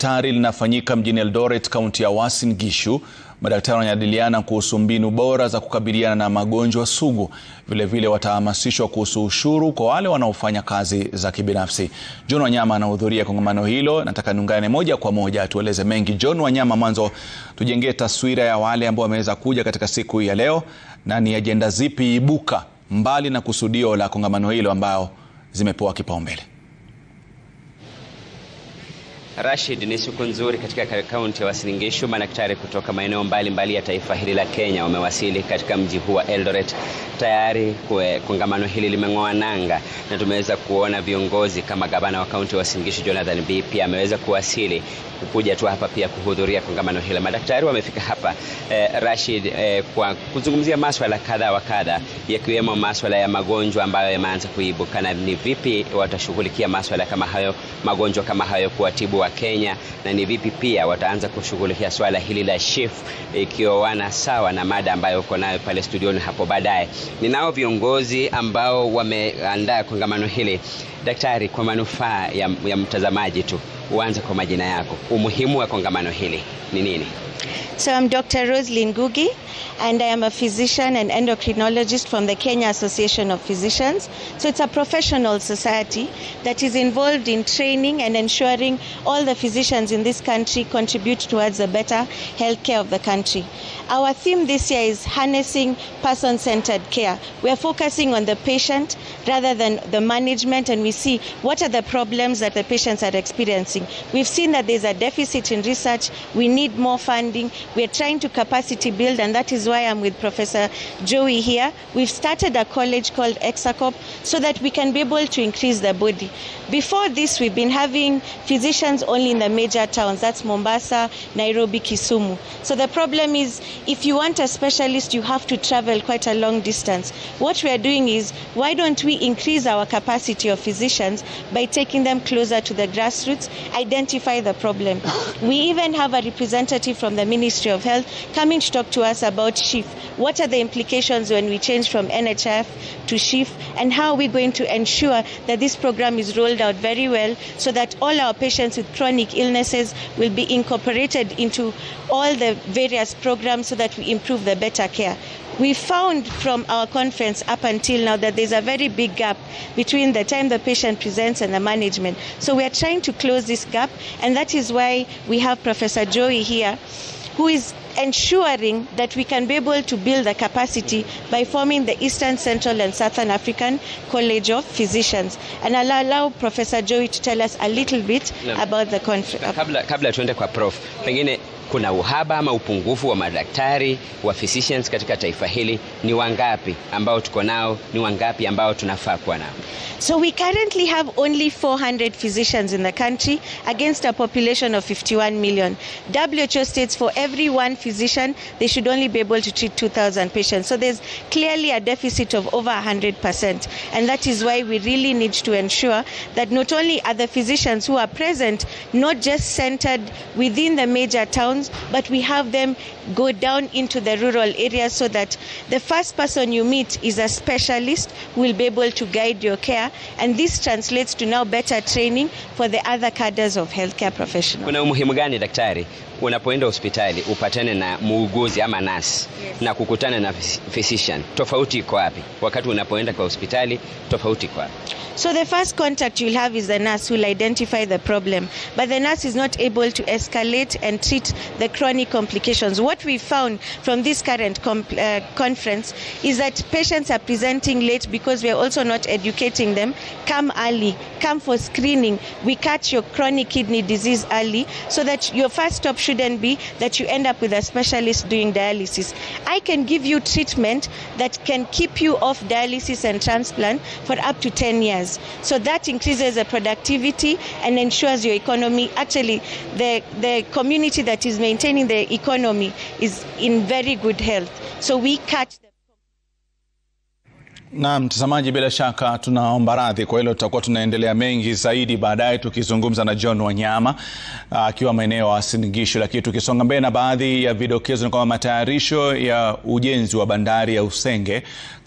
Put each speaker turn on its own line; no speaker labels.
madaktari linafanyika mjini Eldoret, kaunti ya Uasin Gishu. Madaktari wanajadiliana kuhusu mbinu bora za kukabiliana na magonjwa sugu. Vile watahamasishwa kuhusu ushuru kwa wale wanaofanya kazi za kibinafsi. John Wanyama anahudhuria kongamano hilo. Nataka niungane moja kwa moja tueleze mengi. John Wanyama, mwanzo tujengee taswira ya wale ambao wameweza kuja katika siku hii ya leo, na ni ajenda zipi ibuka mbali na kusudio la kongamano hilo ambao zimepewa kipaumbele?
Rashid, ni siku nzuri katika kaunti ya Uasin Gishu. Madaktari kutoka maeneo mbalimbali ya taifa hili la Kenya wamewasili katika mji huu wa Eldoret. Tayari kongamano hili limeng'oa nanga na tumeweza kuona viongozi kama gavana wa kaunti ya Uasin Gishu Jonathan B pia ameweza kuwasili kuja tu hapa pia kuhudhuria kongamano hili. Madaktari wamefika hapa Rashid, kwa kuzungumzia masuala kadha wa kadha, yakiwemo masuala ya magonjwa ambayo yameanza kuibuka na ni vipi watashughulikia masuala kama hayo, magonjwa kama hayo kuwatibu wa Kenya, na ni vipi pia wataanza kushughulikia swala hili la shift ikiwa sawa na mada ambayo uko nayo pale studioni hapo baadaye. Ninao viongozi ambao wameandaa kongamano hili. Daktari, kwa manufaa ya mtazamaji tu, uanze kwa majina yako. Umuhimu wa kongamano hili ni nini?
So I'm Dr. Roslyn Ngugi, and I am a physician and endocrinologist from the Kenya Association of Physicians. So it's a professional society that is involved in training and ensuring all the physicians in this country contribute towards a better healthcare of the country. Our theme this year is harnessing person-centered care. We are focusing on the patient rather than the management, and we see what are the problems that the patients are experiencing. We've seen that there's a deficit in research. We need more funding. We are trying to capacity build, and that is why I'm with Professor Joey here. We've started a college called Exacop so that we can be able to increase the body. Before this, we've been having physicians only in the major towns. That's Mombasa, Nairobi, Kisumu. So the problem is, if you want a specialist, you have to travel quite a long distance. What we are doing is, why don't we increase our capacity of physicians by taking them closer to the grassroots, identify the problem. We even have a representative from the Ministry of Health coming to talk to us about shift. What are the implications when we change from NHF to shift, and how are we going to ensure that this program is rolled out very well so that all our patients with chronic illnesses will be incorporated into all the various programs so that we improve the better care. We found from our conference up until now that there's a very big gap between the time the patient presents and the management. So we are trying to close this gap, and that is why we have Professor Joey here, who is ensuring that we can be able to build the capacity by forming the Eastern, Central and Southern African College of Physicians. And I'll allow Professor Joey to tell us a little bit about the conference.
Kabla tuende kwa Prof, pengine kuna uhaba ama upungufu wa madaktari wa physicians katika taifa hili? Ni wangapi ambao tuko nao? Ni wangapi ambao tunafaa kuwa nao?
So we currently have only 400 physicians in the country against a population of 51 million. WHO states for every one physician, they should only be able to treat 2,000 patients. So there's clearly a deficit of over 100%. And that is why we really need to ensure that not only are the physicians who are present, not just centered within the major towns, but we have them go down into the rural areas so that the first person you meet is a specialist who will be able to guide your care, and this translates to now better training for the other cadres of healthcare professionals.
Kuna umuhimu gani daktari unapoenda hospitali upatane na muuguzi ama nasi na kukutana na physician? Tofauti iko wapi? Wakati unapoenda kwa hospitali, tofauti iko wapi?
So the first contact you'll have is the nurse who will identify the problem, but the nurse is not able to escalate and treat the chronic complications. What we found from this current conference is that patients are presenting late because we are also not educating them. Come early, come for screening. We catch your chronic kidney disease early so that your first stop shouldn't be that you end up with a specialist doing dialysis. I can give you treatment that can keep you off dialysis and transplant for up to 10 years. So that increases the productivity and ensures your economy. Actually, the community that is maintaining the economy is in very good health. So we catch them.
Na mtazamaji, bila shaka tunaomba radhi kwa hilo. Tutakuwa tunaendelea mengi zaidi baadaye tukizungumza na John Wanyama akiwa maeneo ya Uasin Gishu. Lakini tukisonga mbele na baadhi ya vidokezo ni kwamba matayarisho ya ujenzi wa bandari ya Usenge